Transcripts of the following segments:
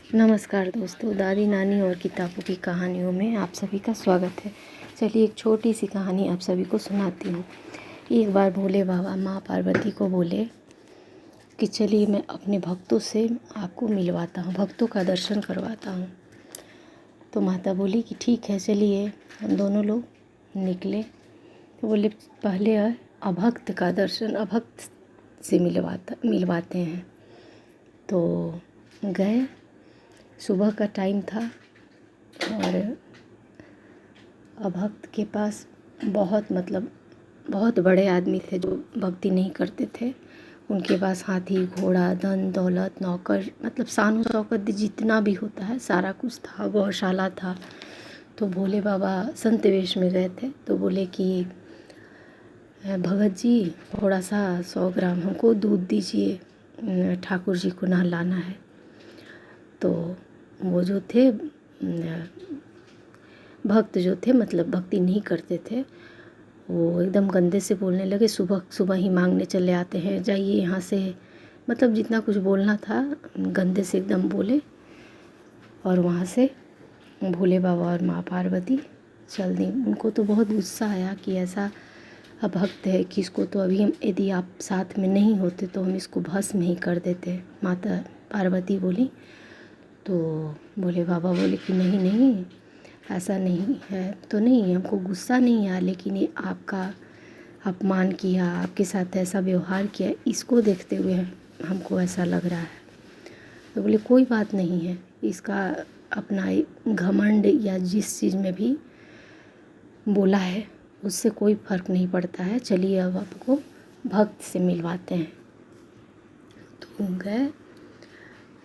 नमस्कार दोस्तों, दादी नानी और किताबों की कहानियों में आप सभी का स्वागत है। चलिए एक छोटी सी कहानी आप सभी को सुनाती हूँ। एक बार भोले बाबा माँ पार्वती को बोले कि चलिए मैं अपने भक्तों से आपको मिलवाता हूँ, भक्तों का दर्शन करवाता हूँ। तो माता बोली कि ठीक है चलिए। हम दोनों लोग निकले। तो बोले पहले अभक्त का दर्शन अभक्त से मिलवाते हैं। तो गए। सुबह का टाइम था और अभक्त के पास बहुत बड़े आदमी थे जो भक्ति नहीं करते थे। उनके पास हाथी घोड़ा धन दौलत नौकर शान शौकत जितना भी होता है सारा कुछ था। गौशाला था। तो भोले बाबा संत वेश में गए थे। तो बोले कि भगत जी थोड़ा सा 100 ग्राम हमको दूध दीजिए, ठाकुर जी को नहलाना है। तो वो जो थे भक्त जो थे भक्ति नहीं करते थे, वो एकदम गंदे से बोलने लगे। सुबह सुबह ही मांगने चले आते हैं, जाइए यहाँ से। जितना कुछ बोलना था गंदे से एकदम बोले। और वहाँ से भोले बाबा और माँ पार्वती चल दी। उनको तो बहुत गुस्सा आया कि ऐसा भक्त है कि इसको तो अभी यदि आप साथ में नहीं होते तो हम इसको भस्म ही कर देते। माता पार्वती बोली। तो भोले बाबा बोले कि नहीं नहीं, ऐसा नहीं है। तो नहीं, हमको गुस्सा नहीं आया, लेकिन ये आपका अपमान किया, आपके साथ ऐसा व्यवहार किया, इसको देखते हुए हमको ऐसा लग रहा है। तो बोले कोई बात नहीं है, इसका अपना घमंड या जिस चीज़ में भी बोला है उससे कोई फ़र्क नहीं पड़ता है। चलिए अब आपको भक्त से मिलवाते हैं। तो गए।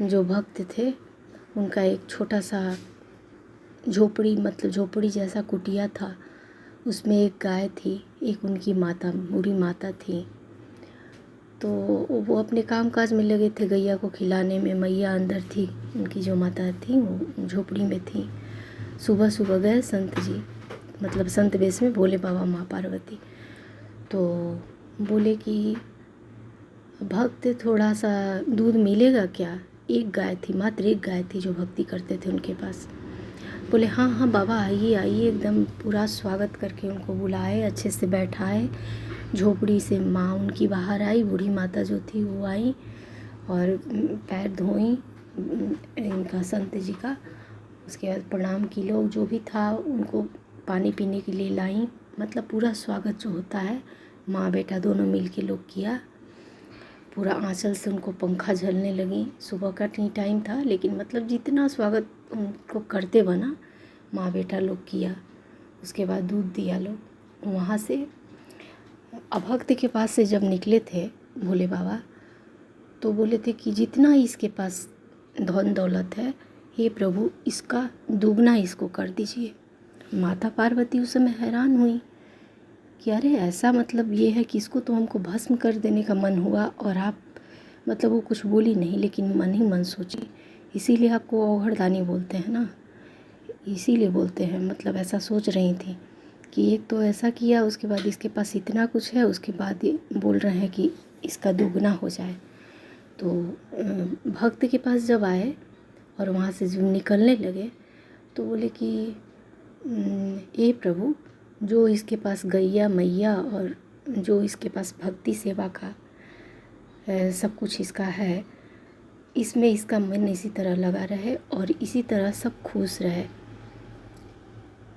जो भक्त थे उनका एक छोटा सा झोपड़ी जैसा कुटिया था। उसमें एक गाय थी, एक उनकी माता बूढ़ी माता थी। तो वो अपने काम काज में लगे थे, गैया को खिलाने में। मैया अंदर थी, उनकी जो माता थी वो झोपड़ी में थी। सुबह सुबह गए संत जी, संत वेश में भोले बाबा माँ पार्वती। तो बोले कि भक्त थोड़ा सा दूध मिलेगा क्या? एक गाय थी, मात्र एक गाय थी जो भक्ति करते थे उनके पास। बोले हाँ हाँ बाबा आइए आइए। एकदम पूरा स्वागत करके उनको बुलाए, अच्छे से बैठाए। झोपड़ी से माँ उनकी बाहर आई, बूढ़ी माता जो थी वो आई और पैर धोई इनका संत जी का। उसके बाद प्रणाम की, लोग जो भी था उनको पानी पीने के लिए लाई। पूरा स्वागत जो होता है माँ बेटा दोनों मिल के लोग किया। पूरा आंचल से उनको पंखा झलने लगी। सुबह का टाइम था, लेकिन जितना स्वागत उनको करते बना माँ बेटा लोग किया। उसके बाद दूध दिया लोग। वहाँ से अभक्त के पास से जब निकले थे भोले बाबा, तो बोले थे कि जितना इसके पास धन दौलत है, हे प्रभु इसका दुगना इसको कर दीजिए। माता पार्वती उस समय हैरान हुई कि अरे ऐसा ये है कि इसको तो हमको भस्म कर देने का मन हुआ और आप वो कुछ बोली नहीं, लेकिन मन ही मन सोची। इसीलिए आपको औघड़दानी बोलते हैं ना, इसीलिए बोलते हैं। ऐसा सोच रही थी कि एक तो ऐसा किया, उसके बाद इसके पास इतना कुछ है, उसके बाद ये बोल रहे हैं कि इसका दुगना हो जाए। तो भक्त के पास जब आए और वहाँ से जब निकलने लगे तो बोले कि ए प्रभु, जो इसके पास गैया मैया और जो इसके पास भक्ति सेवा का सब कुछ इसका है, इसमें इसका मन इसी तरह लगा रहे और इसी तरह सब खुश रहे,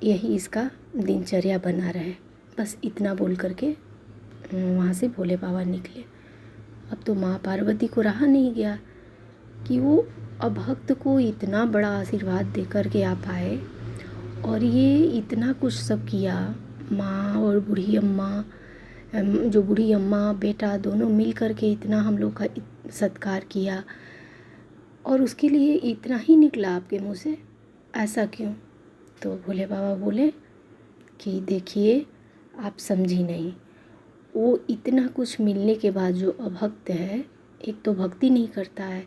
यही इसका दिनचर्या बना रहे। बस इतना बोल करके वहाँ से भोले बाबा निकले। अब तो माँ पार्वती को रहा नहीं गया कि वो अभक्त को इतना बड़ा आशीर्वाद दे करके आप आए और ये इतना कुछ सब किया। माँ और बूढ़ी अम्मा, जो बूढ़ी अम्मा बेटा दोनों मिल करके इतना हम लोग का सत्कार किया, और उसके लिए इतना ही निकला आपके मुँह से, ऐसा क्यों? तो भोले बाबा बोले कि देखिए आप समझी नहीं। वो इतना कुछ मिलने के बाद जो अभक्त है, एक तो भक्ति नहीं करता है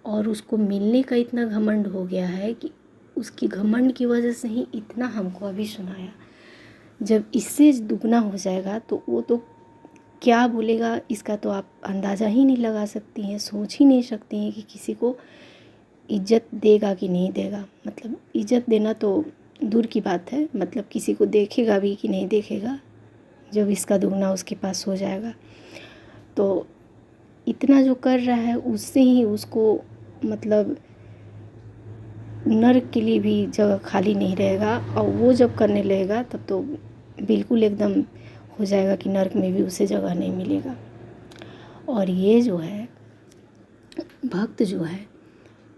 और उसको मिलने का इतना घमंड हो गया है कि उसकी घमंड की वजह से ही इतना हमको अभी सुनाया। जब इससे दुगना हो जाएगा तो वो तो क्या बोलेगा, इसका तो आप अंदाज़ा ही नहीं लगा सकती हैं, सोच ही नहीं सकती हैं कि किसी को इज़्ज़त देगा कि नहीं देगा। मतलब इज़्ज़त देना तो दूर की बात है, मतलब किसी को देखेगा भी कि नहीं देखेगा, जब इसका दुगना उसके पास हो जाएगा। तो इतना जो कर रहा है उससे ही उसको मतलब नर्क के लिए भी जगह खाली नहीं रहेगा, और वो जब करने लगेगा तब तो बिल्कुल एकदम हो जाएगा कि नर्क में भी उसे जगह नहीं मिलेगा। और ये जो है भक्त जो है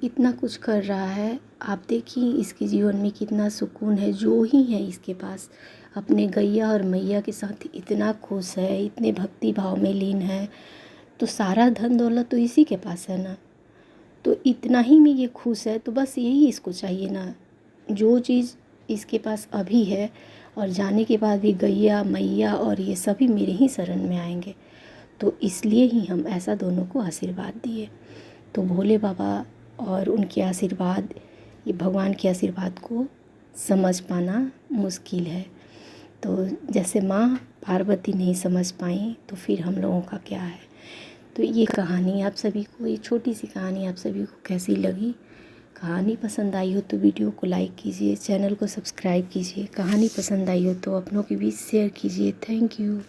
इतना कुछ कर रहा है, आप देखिए इसके जीवन में कितना सुकून है। जो ही है इसके पास अपने गैया और मैया के साथ इतना खुश है, इतने भक्ति भाव में लीन है, तो सारा धन दौलत तो इसी के पास है ना। तो इतना ही में ये खुश है, तो बस यही इसको चाहिए ना। जो चीज़ इसके पास अभी है और जाने के बाद भी गैया मैया और ये सभी मेरे ही शरण में आएंगे, तो इसलिए ही हम ऐसा दोनों को आशीर्वाद दिए। तो भोले बाबा और उनके आशीर्वाद, ये भगवान के आशीर्वाद को समझ पाना मुश्किल है। तो जैसे माँ पार्वती नहीं समझ पाई, तो फिर हम लोगों का क्या है। तो ये कहानी आप सभी को, ये छोटी सी कहानी आप सभी को कैसी लगी। कहानी पसंद आई हो तो वीडियो को लाइक कीजिए, चैनल को सब्सक्राइब कीजिए। कहानी पसंद आई हो तो अपनों के बीच शेयर कीजिए। Thank you.